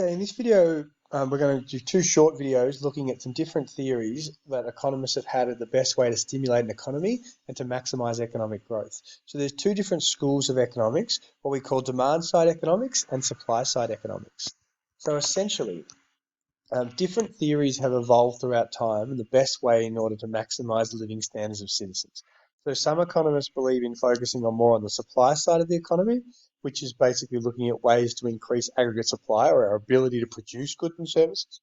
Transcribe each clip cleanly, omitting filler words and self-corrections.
Okay, in this video, we're going to do two short videos looking at some different theories that economists have had of the best way to stimulate an economy and to maximize economic growth. So there's two different schools of economics, what we call demand side economics and supply side economics. So essentially, different theories have evolved throughout time and the best way in order to maximize the living standards of citizens. So some economists believe in focusing on more on the supply side of the economy, which is basically looking at ways to increase aggregate supply or our ability to produce goods and services.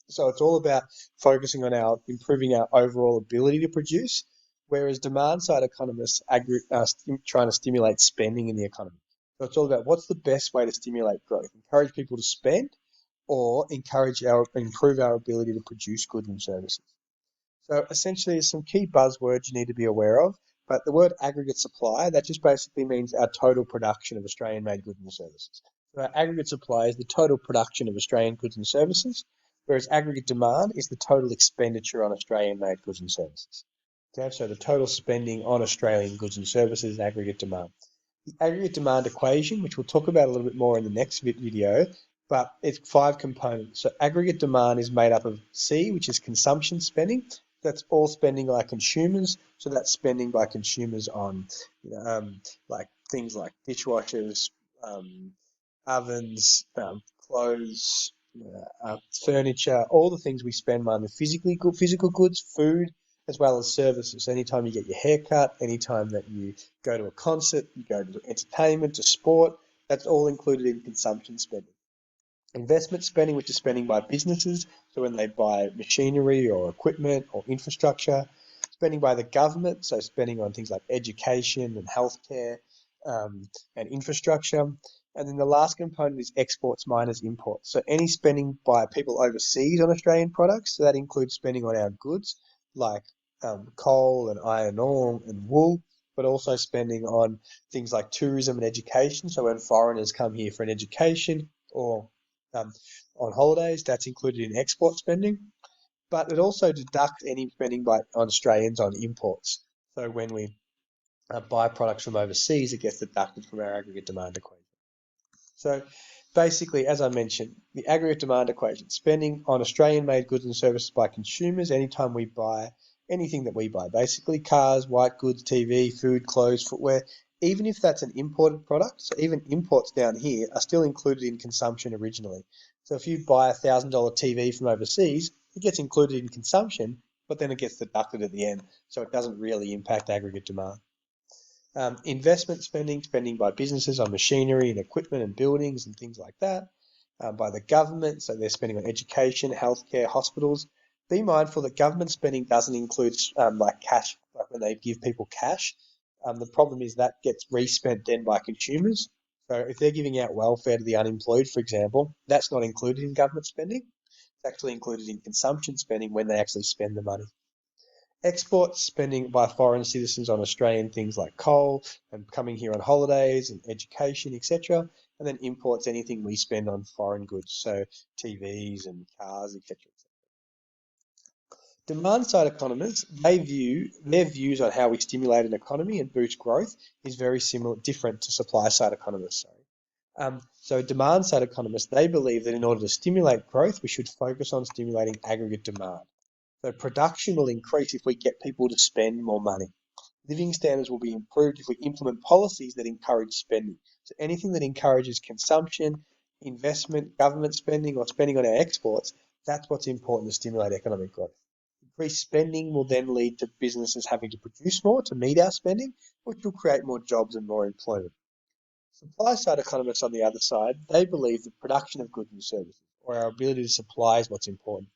So it's all about focusing on improving our overall ability to produce, whereas demand side economists trying to stimulate spending in the economy. So it's all about what's the best way to stimulate growth, encourage people to spend, or improve our ability to produce goods and services. So essentially, there's some key buzzwords you need to be aware of, but the word aggregate supply, that just basically means our total production of Australian-made goods and services. So our aggregate supply is the total production of Australian goods and services, whereas aggregate demand is the total expenditure on Australian-made goods and services. Okay, so the total spending on Australian goods and services is aggregate demand. The aggregate demand equation, which we'll talk about a little bit more in the next video, but it's 5 components. So aggregate demand is made up of C, which is consumption spending. That's all spending by consumers. So that's spending by consumers on like things like dishwashers, ovens, clothes, furniture, all the things we spend money on, physical goods, food, as well as services. Anytime you get your hair cut, anytime that you go to a concert, you go to entertainment, to sport, that's all included in consumption spending. Investment spending, which is spending by businesses, so when they buy machinery or equipment or infrastructure. Spending by the government, so spending on things like education and healthcare and infrastructure. And then the last component is exports minus imports. So any spending by people overseas on Australian products, so that includes spending on our goods like coal and iron ore and wool, but also spending on things like tourism and education. So when foreigners come here for an education or on holidays, that's included in export spending. But it also deducts any spending on Australians on imports. So when we buy products from overseas, it gets deducted from our aggregate demand equation. So basically, as I mentioned, the aggregate demand equation, spending on Australian-made goods and services by consumers anytime we buy anything that we buy, basically cars, white goods, TV, food, clothes, footwear, even if that's an imported product, so even imports down here are still included in consumption originally. So if you buy a $1,000 TV from overseas, it gets included in consumption, but then it gets deducted at the end, so it doesn't really impact aggregate demand. Investment spending by businesses on machinery and equipment and buildings and things like that, by the government, so they're spending on education, healthcare, hospitals. Be mindful that government spending doesn't include like cash, like when they give people cash. The problem is that gets respent then by consumers. So if they're giving out welfare to the unemployed, for example, that's not included in government spending. It's actually included in consumption spending when they actually spend the money. Export spending by foreign citizens on Australian things like coal and coming here on holidays and education, etc. And then imports anything we spend on foreign goods, so TVs and cars, etc. Demand side economists, their views on how we stimulate an economy and boost growth is very different to supply side economists. So demand side economists, they believe that in order to stimulate growth, we should focus on stimulating aggregate demand. So production will increase if we get people to spend more money. Living standards will be improved if we implement policies that encourage spending. So anything that encourages consumption, investment, government spending, or spending on our exports, that's what's important to stimulate economic growth. Increased spending will then lead to businesses having to produce more to meet our spending, which will create more jobs and more employment. Supply side economists on the other side, they believe the production of goods and services, or our ability to supply, is what's important.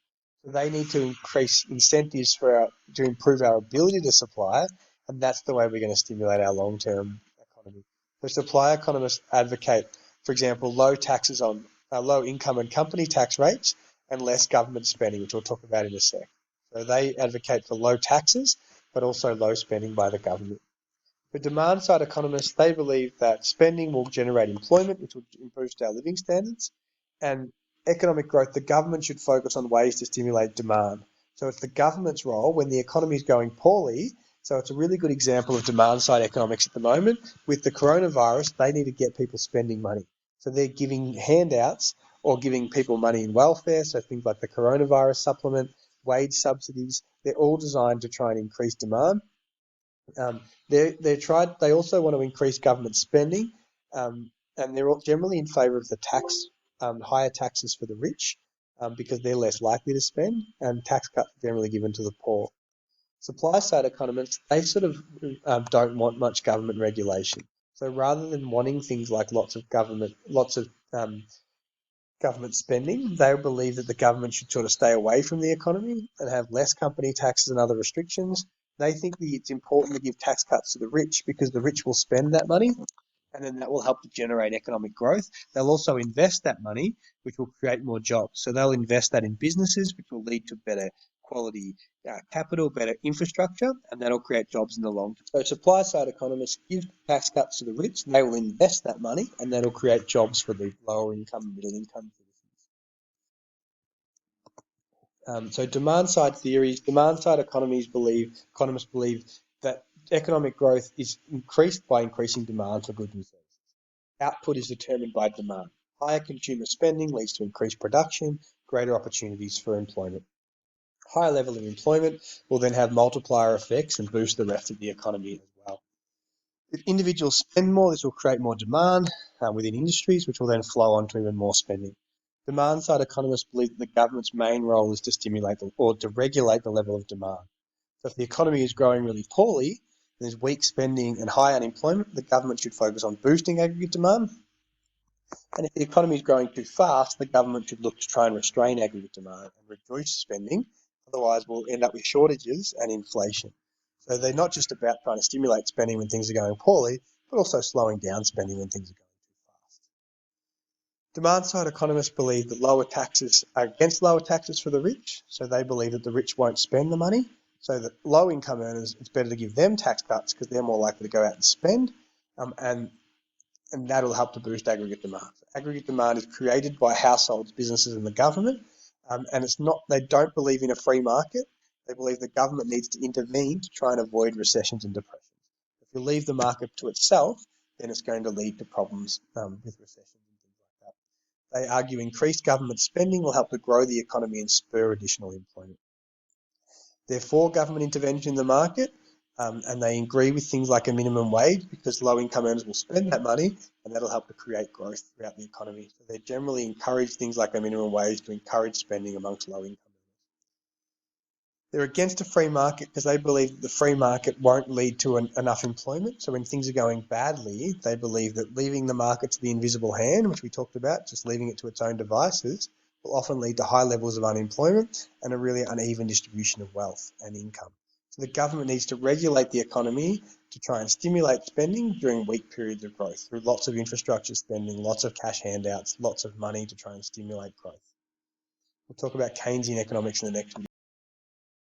So they need to increase incentives to improve our ability to supply, and that's the way we're going to stimulate our long-term economy. So supply economists advocate, for example, low taxes on low income and company tax rates and less government spending, which we'll talk about in a sec. So they advocate for low taxes, but also low spending by the government. For demand side economists, they believe that spending will generate employment, which will improve our living standards, and economic growth, the government should focus on ways to stimulate demand. So it's the government's role when the economy is going poorly. So it's a really good example of demand side economics at the moment. With the coronavirus, they need to get people spending money. So they're giving handouts or giving people money in welfare, so things like the coronavirus supplement, wage subsidies, they're all designed to try and increase demand. They also want to increase government spending, and they're all generally in favour of the higher taxes for the rich, because they're less likely to spend, and tax cuts are generally given to the poor. Supply side economists, they sort of don't want much government regulation. So rather than wanting things like lots of government spending, they believe that the government should sort of stay away from the economy and have less company taxes and other restrictions. They think that it's important to give tax cuts to the rich because the rich will spend that money, and then that will help to generate economic growth. They'll also invest that money, which will create more jobs. So they'll invest that in businesses, which will lead to better quality capital, better infrastructure, and that'll create jobs in the long term. So supply side economists give tax cuts to the rich, they will invest that money, and that'll create jobs for the lower income, middle income citizens. So demand side theories, demand side economists believe that economic growth is increased by increasing demand for goods and services. Output is determined by demand. Higher consumer spending leads to increased production, greater opportunities for employment. Higher level of employment will then have multiplier effects and boost the rest of the economy as well. If individuals spend more, this will create more demand within industries, which will then flow on to even more spending. Demand side economists believe that the government's main role is to stimulate or to regulate the level of demand. So if the economy is growing really poorly, and there's weak spending and high unemployment, the government should focus on boosting aggregate demand. And if the economy is growing too fast, the government should look to try and restrain aggregate demand and reduce spending. Otherwise, we'll end up with shortages and inflation. So they're not just about trying to stimulate spending when things are going poorly, but also slowing down spending when things are going too fast. Demand side economists believe that lower taxes are against lower taxes for the rich. So they believe that the rich won't spend the money. So that low income earners, it's better to give them tax cuts because they're more likely to go out and spend. And that'll help to boost aggregate demand. Aggregate demand is created by households, businesses, and the government, and they don't believe in a free market. They believe the government needs to intervene to try and avoid recessions and depressions. If you leave the market to itself, then it's going to lead to problems with recessions and things like that. They argue increased government spending will help to grow the economy and spur additional employment. They're for government intervention in the market, and they agree with things like a minimum wage because low-income earners will spend that money, and that'll help to create growth throughout the economy. So they generally encourage things like a minimum wage to encourage spending amongst low-income earners. They're against a free market because they believe that the free market won't lead to enough employment. So when things are going badly, they believe that leaving the market to the invisible hand, which we talked about, just leaving it to its own devices, will often lead to high levels of unemployment and a really uneven distribution of wealth and income. So the government needs to regulate the economy to try and stimulate spending during weak periods of growth through lots of infrastructure spending, lots of cash handouts, lots of money to try and stimulate growth. We'll talk about Keynesian economics in the next video.